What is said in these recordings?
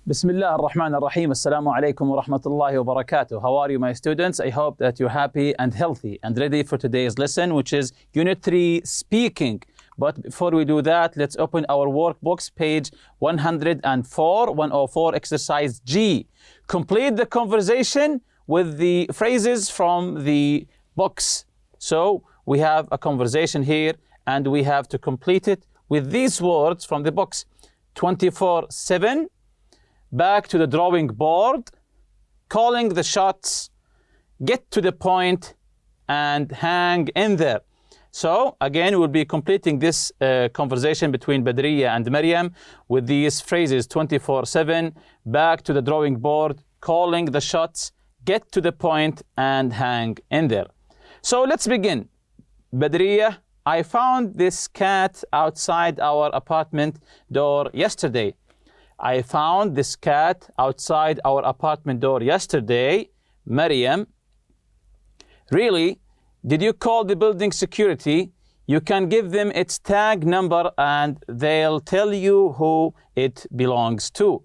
بسم الله الرحمن الرحيم. السلام عليكم ورحمة الله وبركاته. How are you, my students? I hope that you're happy and healthy and ready for today's lesson, which is Unit 3 Speaking. But before we do that, let's open our workbooks, page 104, exercise G. Complete the conversation with the phrases from the books. So we have a conversation here and we have to complete it with these words from the books. 24/7. Back to the drawing board, calling the shots, get to the point, and hang in there. So again, we'll be completing this conversation between Badriya and Maryam with these phrases: 24/7, back to the drawing board, calling the shots, get to the point, and hang in there. So let's begin. Badriya, I found this cat outside our apartment door yesterday. I found this cat outside our apartment door yesterday. Maryam, really? Did you call the building security? You can give them its tag number and they'll tell you who it belongs to.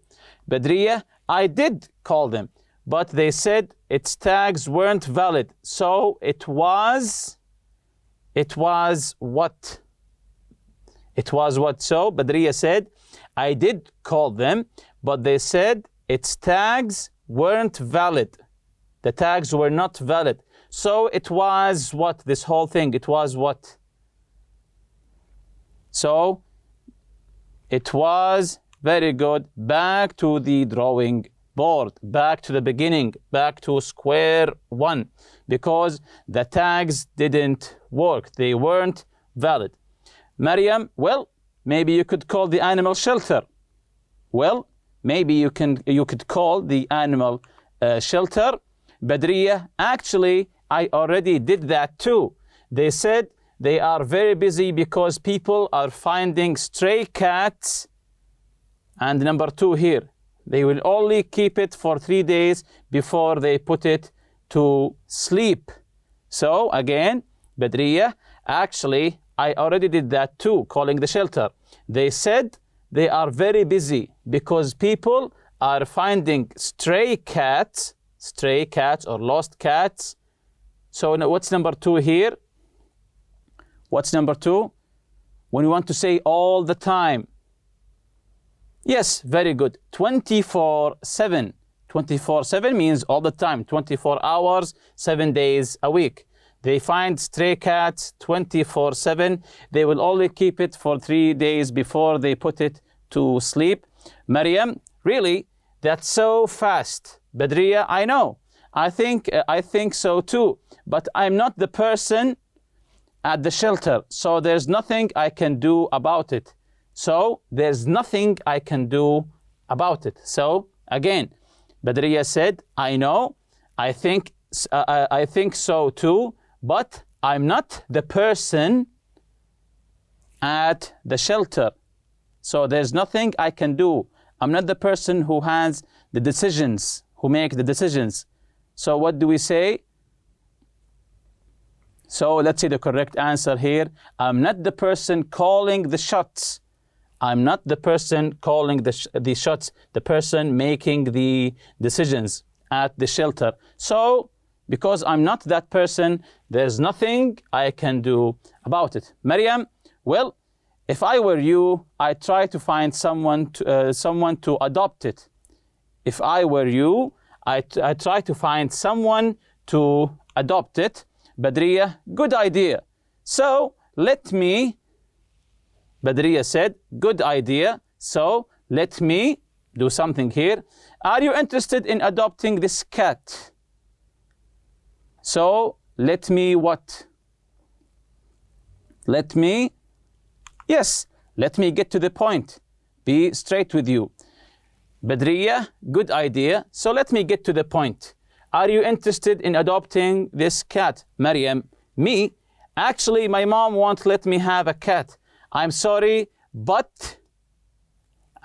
Badriya, I did call them, but they said its tags weren't valid. So it was what? It was what? So Badriya said, I did call them, but they said its tags weren't valid. The tags were not valid. So it was what? This whole thing, it was what? So it was, very good, back to the drawing board, back to the beginning, back to square one, because the tags didn't work. They weren't valid. Maryam, well, maybe you could call the animal shelter. Well, maybe you could call the animal shelter. Badriya, actually, I already did that too. They said they are very busy because people are finding stray cats. And number 2 here, they will only keep it for 3 days before they put it to sleep. So again, Badriya, actually, I already did that too, calling the shelter. They said they are very busy because people are finding stray cats or lost cats. So now what's number 2 here? What's number 2? When you want to say all the time. Yes, very good. 24/7. 24/7 means all the time, 24 hours, 7 days a week. They find stray cats 24/7. They will only keep it for 3 days before they put it to sleep. Maryam, really? That's so fast. Badriya, I know. I think so too. But I'm not the person at the shelter, so there's nothing I can do about it. So there's nothing I can do about it. So again, Badriya said, I know. I think so too. But I'm not the person at the shelter. So there's nothing I can do. I'm not the person who has the decisions, who make the decisions. So what do we say? So let's see the correct answer here. I'm not the person calling the shots. I'm not the person calling the shots, the person making the decisions at the shelter. So because I'm not that person, there's nothing I can do about it. Maryam, well, if I were you, I'd try to find someone to adopt it. If I were you, I'd try to find someone to adopt it. Badriya, good idea. So Badriya said, good idea. So let me do something here. Are you interested in adopting this cat? So let me what? Let me get to the point. Be straight with you. Badriya, good idea. So let me get to the point. Are you interested in adopting this cat? Maryam, me? Actually, my mom won't let me have a cat. I'm sorry, but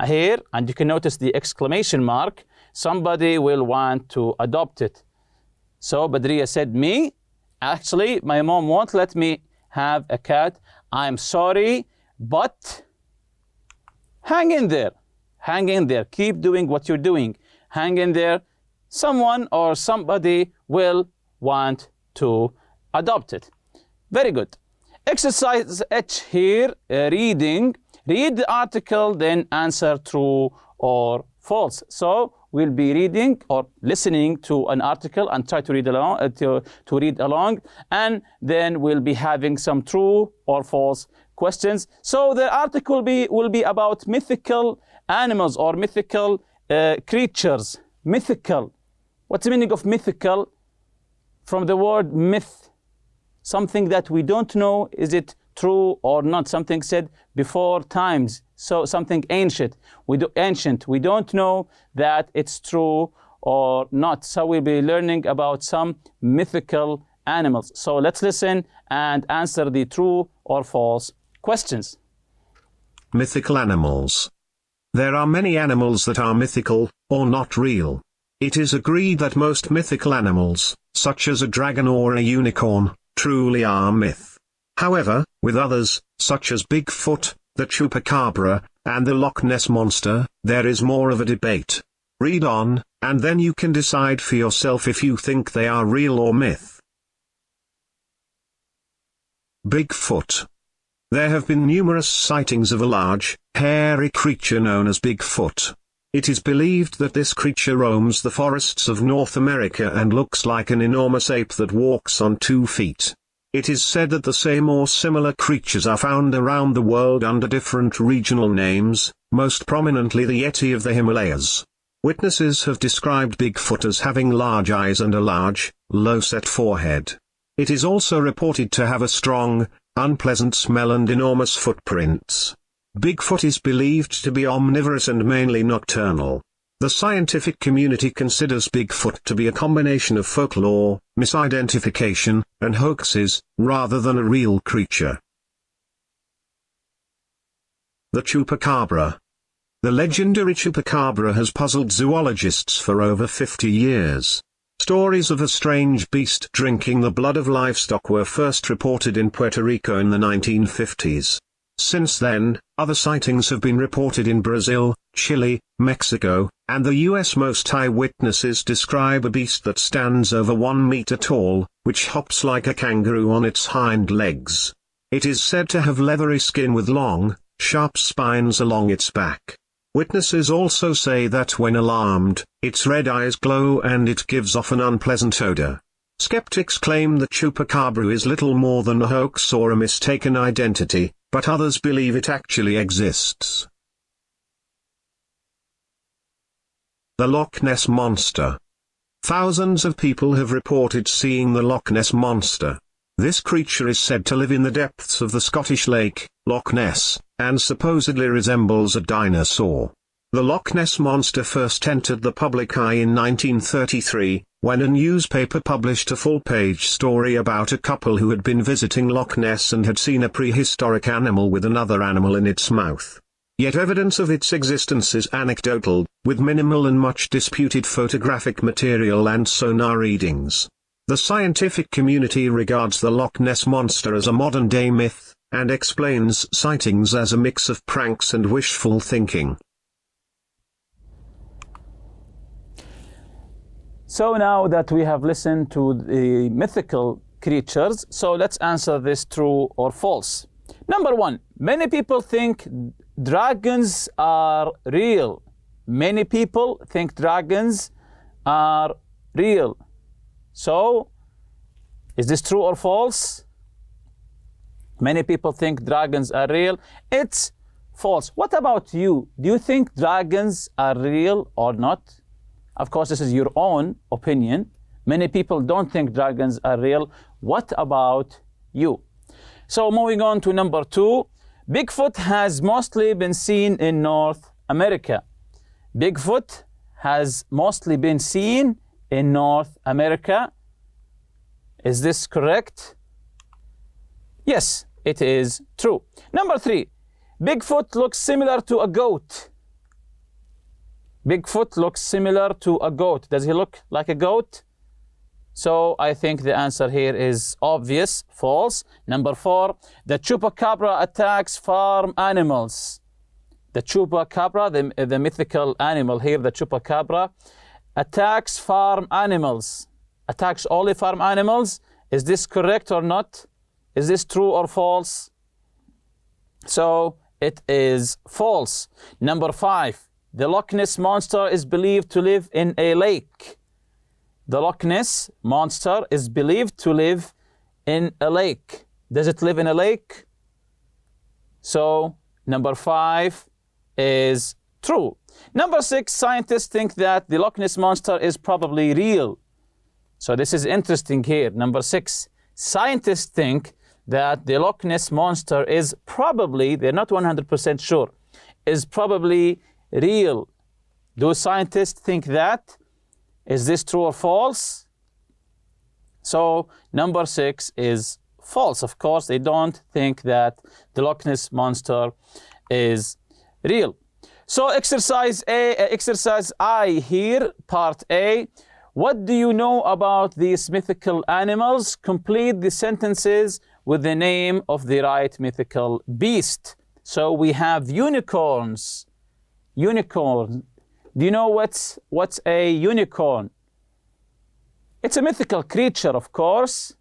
here, and you can notice the exclamation mark, somebody will want to adopt it. So Badriya said, me? Actually, my mom won't let me have a cat. I'm sorry, but hang in there. Hang in there. Keep doing what you're doing. Hang in there. Someone or somebody will want to adopt it. Very good. Exercise H here, reading. Read the article, then answer true or false. So we'll be reading or listening to an article and try to read along, to read along, and then we'll be having some true or false questions. So the article will be about mythical animals or mythical creatures. Mythical. What's the meaning of mythical? From the word myth. Something that we don't know, is it true or not? Something said before times. So something ancient. We don't know that it's true or not. So we'll be learning about some mythical animals. So let's listen and answer the true or false questions. Mythical animals. There are many animals that are mythical, or not real. It is agreed that most mythical animals, such as a dragon or a unicorn, truly are myth. However, with others, such as Bigfoot, the Chupacabra, and the Loch Ness Monster, there is more of a debate. Read on, and then you can decide for yourself if you think they are real or myth. Bigfoot. There have been numerous sightings of a large, hairy creature known as Bigfoot. It is believed that this creature roams the forests of North America and looks like an enormous ape that walks on 2 feet. It is said that the same or similar creatures are found around the world under different regional names, most prominently the Yeti of the Himalayas. Witnesses have described Bigfoot as having large eyes and a large, low-set forehead. It is also reported to have a strong, unpleasant smell and enormous footprints. Bigfoot is believed to be omnivorous and mainly nocturnal. The scientific community considers Bigfoot to be a combination of folklore, misidentification, and hoaxes, rather than a real creature. The Chupacabra. The legendary Chupacabra has puzzled zoologists for over 50 years. Stories of a strange beast drinking the blood of livestock were first reported in Puerto Rico in the 1950s. Since then, other sightings have been reported in Brazil, Chile, Mexico, and the US. Most eyewitnesses describe a beast that stands over 1 meter tall, which hops like a kangaroo on its hind legs. It is said to have leathery skin with long, sharp spines along its back. Witnesses also say that when alarmed, its red eyes glow and it gives off an unpleasant odor. Skeptics claim the Chupacabra is little more than a hoax or a mistaken identity, but others believe it actually exists. The Loch Ness Monster. Thousands of people have reported seeing the Loch Ness Monster. This creature is said to live in the depths of the Scottish lake, Loch Ness, and supposedly resembles a dinosaur. The Loch Ness Monster first entered the public eye in 1933, when a newspaper published a full-page story about a couple who had been visiting Loch Ness and had seen a prehistoric animal with another animal in its mouth. Yet evidence of its existence is anecdotal, with minimal and much disputed photographic material and sonar readings. The scientific community regards the Loch Ness Monster as a modern-day myth, and explains sightings as a mix of pranks and wishful thinking. So now that we have listened to the mythical creatures, so let's answer this true or false. Number 1, many people think dragons are real. Many people think dragons are real. So, is this true or false? Many people think dragons are real. It's false. What about you? Do you think dragons are real or not? Of course, this is your own opinion. Many people don't think dragons are real. What about you? So moving on to number 2, Bigfoot has mostly been seen in North America. Bigfoot has mostly been seen in North America. Is this correct? Yes, it is true. Number 3, Bigfoot looks similar to a goat. Bigfoot looks similar to a goat. Does he look like a goat? So I think the answer here is obvious, false. Number 4, the Chupacabra attacks farm animals. The chupacabra, the mythical animal here, the chupacabra, attacks farm animals. Attacks only farm animals. Is this correct or not? Is this true or false? So it is false. Number 5. The Loch Ness Monster is believed to live in a lake. The Loch Ness Monster is believed to live in a lake. Does it live in a lake? So number 5 is true. Number 6, scientists think that the Loch Ness Monster is probably real. So this is interesting here. Number 6, scientists think that the Loch Ness Monster is probably, they're not 100% sure, is probably real. Do scientists think that? Is this true or false? So number 6 is false. Of course, they don't think that the Loch Ness Monster is real. So exercise I here, part A. What do you know about these mythical animals? Complete the sentences with the name of the right mythical beast. So we have unicorns. Unicorn. Do you know what's a unicorn? It's a mythical creature, of course.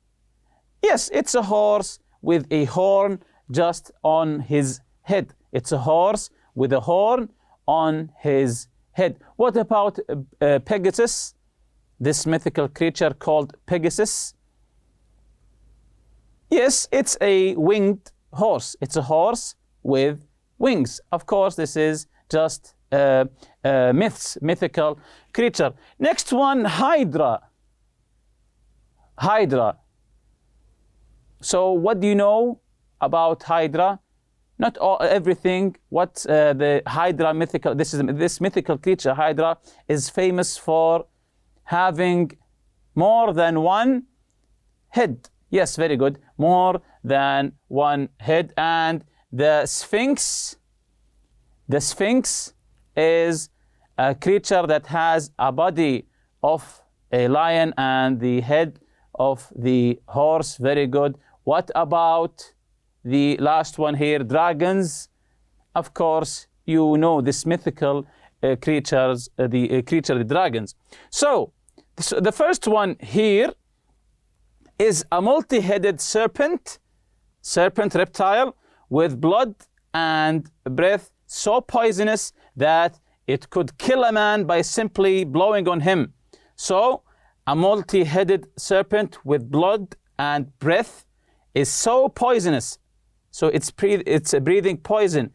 Yes, it's a horse with a horn just on his head. It's a horse with a horn on his head. What about Pegasus? This mythical creature called Pegasus? Yes, it's a winged horse. It's a horse with wings. Of course, this is just mythical creature. Next one, Hydra. Hydra. So what do you know about Hydra? Not everything. What the Hydra mythical, this mythical creature, Hydra, is famous for having more than one head. Yes, very good. More than one head. And the Sphinx is a creature that has a body of a lion and the head of the horse. Very good. What about the last one here, dragons? Of course, you know this mythical creatures, the dragons. So the first one here is a multi-headed serpent reptile with blood and breath so poisonous that it could kill a man by simply blowing on him. So a multi-headed serpent with blood and breath is so poisonous. So it's breathing poison.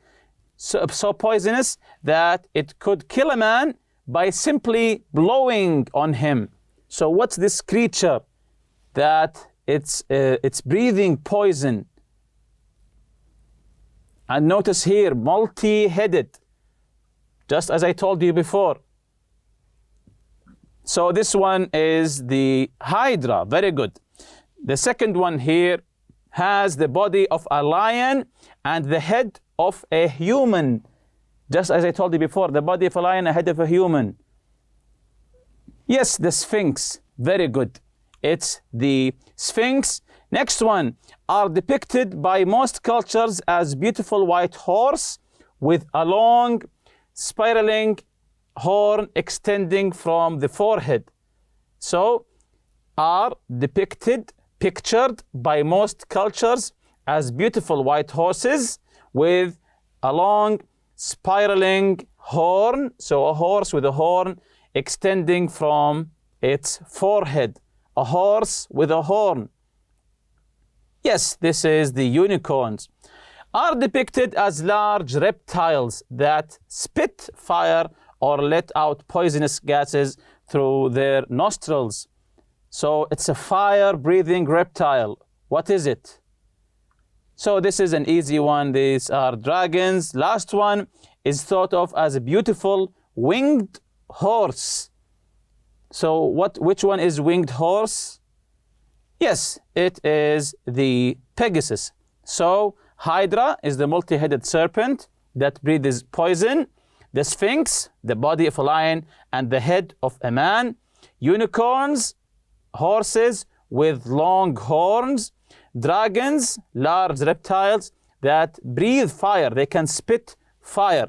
So poisonous that it could kill a man by simply blowing on him. So what's this creature that it's breathing poison? And notice here, multi-headed, just as I told you before. So this one is the Hydra. Very good. The second one here has the body of a lion and the head of a human. Just as I told you before, the body of a lion, a head of a human. Yes, the Sphinx. Very good. It's the Sphinx. Next one, are depicted by most cultures as beautiful white horse with a long spiraling horn extending from the forehead. So, are pictured by most cultures as beautiful white horses with a long spiraling horn. So a horse with a horn extending from its forehead. A horse with a horn. Yes, this is the unicorns. Are depicted as large reptiles that spit fire or let out poisonous gases through their nostrils. So it's a fire-breathing reptile. What is it? So this is an easy one. These are dragons. Last one is thought of as a beautiful winged horse. So which one is winged horse? Yes, it is the Pegasus. So Hydra is the multi-headed serpent that breathes poison. The Sphinx, the body of a lion and the head of a man. Unicorns, horses with long horns. Dragons, large reptiles that breathe fire. They can spit fire.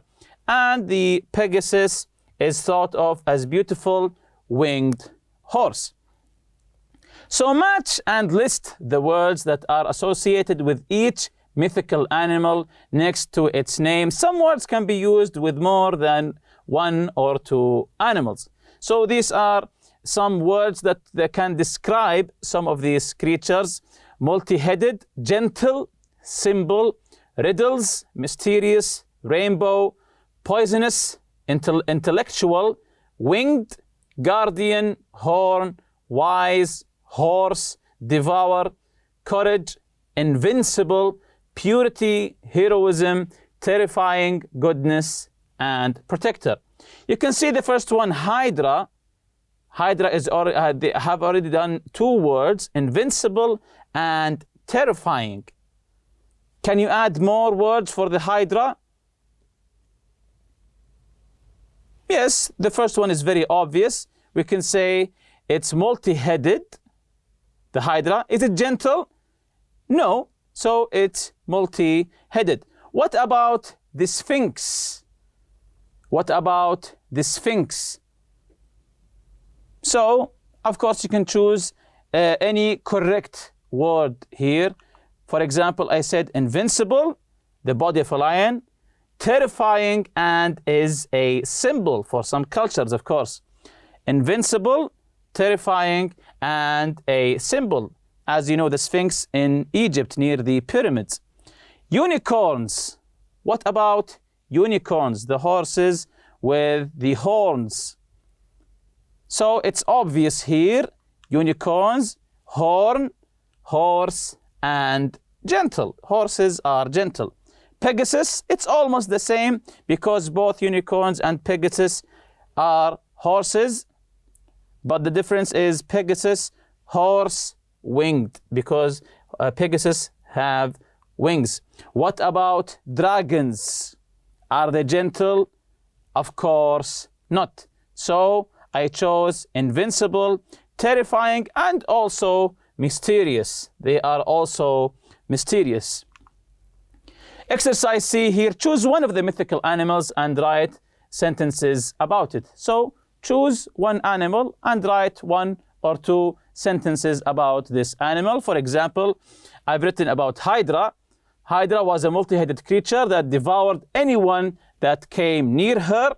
and the Pegasus is thought of as beautiful winged horse. So match and list the words that are associated with each mythical animal next to its name. Some words can be used with more than one or two animals. So these are some words that can describe some of these creatures: multi-headed, gentle, symbol, riddles, mysterious, rainbow, poisonous, intellectual, winged, guardian, horn, wise, horse, devour, courage, invincible, purity, heroism, terrifying, goodness, and protector. You can see the first one, Hydra. Hydra is they have already done two words, invincible and terrifying. Can you add more words for the Hydra? Yes, the first one is very obvious. We can say it's multi-headed, the Hydra. Is it gentle? No, so it's multi-headed. What about the Sphinx? What about the Sphinx? So, of course, you can choose any correct word here. For example, I said invincible, the body of a lion, terrifying, and is a symbol for some cultures, of course. Invincible, terrifying, and a symbol. As you know, the Sphinx in Egypt near the pyramids. Unicorns. What about unicorns? The horses with the horns. So it's obvious here. Unicorns, horn, horse, and gentle. Horses are gentle. Pegasus, it's almost the same because both unicorns and Pegasus are horses. But the difference is Pegasus, horse, winged, because Pegasus have wings. What about dragons? Are they gentle? Of course not. So I chose invincible, terrifying, and also mysterious. They are also mysterious. Exercise C here, choose one of the mythical animals and write sentences about it. So choose one animal and write one or two sentences about this animal. For example, I've written about Hydra. Hydra was a multi-headed creature that devoured anyone that came near her.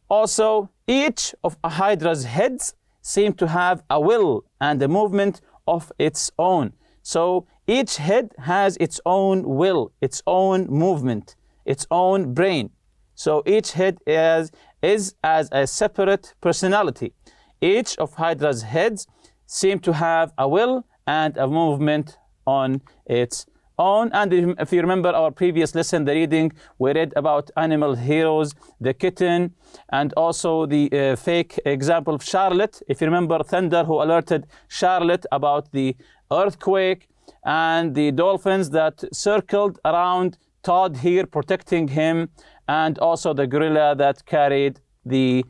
Also, each of a Hydra's heads seemed to have a will and a movement of its own. So each head has its own will, its own movement, its own brain. So each head is as a separate personality. Each of Hydra's heads seem to have a will and a movement on its own. And if you remember our previous lesson, the reading, we read about animal heroes, the kitten, and also the fake example of Charlotte. If you remember, Thunder, who alerted Charlotte about the earthquake, and the dolphins that circled around Todd here, protecting him, and also the gorilla that carried the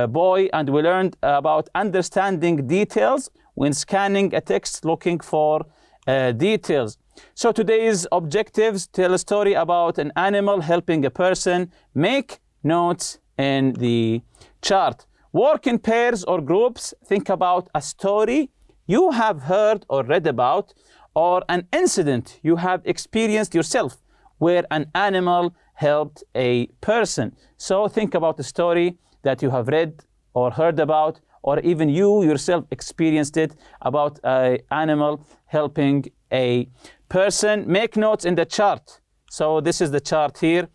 boy. And we learned about understanding details when scanning a text, looking for details. So today's objectives: tell a story about an animal helping a person, make notes in the chart, work in pairs or groups, think about a story you have heard or read about, or an incident you have experienced yourself where an animal helped a person. So think about a story that you have read or heard about, or even you yourself experienced it, about an animal helping a person. Make notes in the chart. So this is the chart here.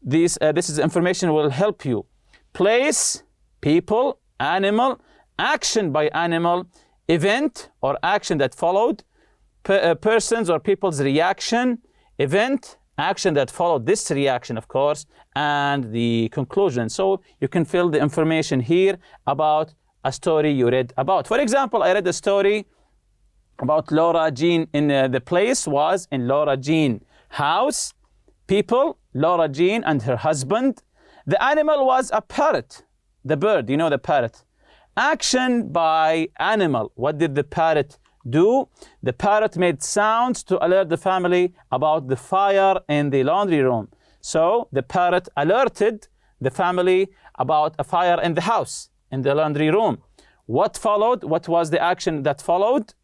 This is information will help you. Place, people, animal, action by animal, event or action that followed, persons or people's reaction, event, action that followed this reaction, of course, and the conclusion. So you can fill the information here about a story you read about. For example, I read a story about Laura Jean. In the place was in Laura Jean house. People, Laura Jean and her husband. The animal was a parrot, the bird, you know, the parrot. Action by animal. What did the parrot do? The parrot made sounds to alert the family about the fire in the laundry room. So the parrot alerted the family about a fire in the house, in the laundry room. What followed? What was the action that followed?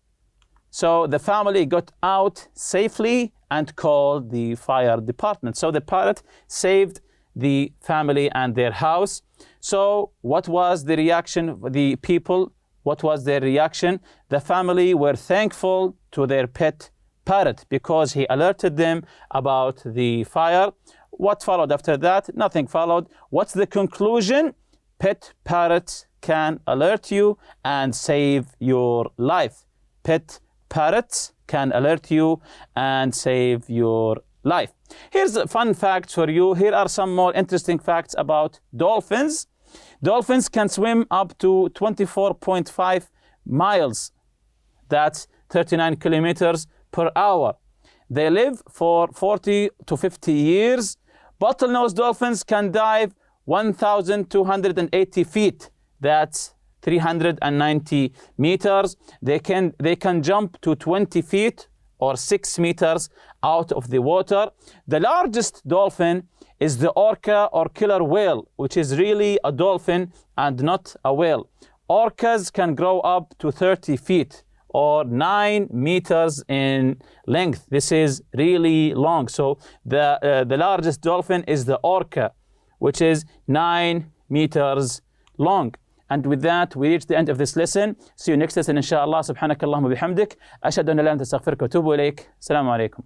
So the family got out safely and called the fire department. So the parrot saved the family and their house. So what was the reaction of the people? What was their reaction? The family were thankful to their pet parrot because he alerted them about the fire. What followed after that? Nothing followed. What's the conclusion? Pet parrots can alert you and save your life. Pet parrots can alert you and save your life. Here's a fun fact for you. Here are some more interesting facts about dolphins. Dolphins can swim up to 24.5 miles. That's 39 kilometers per hour. They live for 40 to 50 years. Bottlenose dolphins can dive 1,280 feet. That's 390 meters. They can jump to 20 feet or 6 meters out of the water. The largest dolphin is the orca or killer whale, which is really a dolphin and not a whale. Orcas can grow up to 30 feet or 9 meters in length. This is really long. So the largest dolphin is the orca, which is 9 meters long. And with that, we reach the end of this lesson. See you next lesson, inshallah. Subhanakallahumma bihamdik. Ashhadu an la ilaha illa anta astaghfiruka wa atubu ilayk. Assalamu alaikum.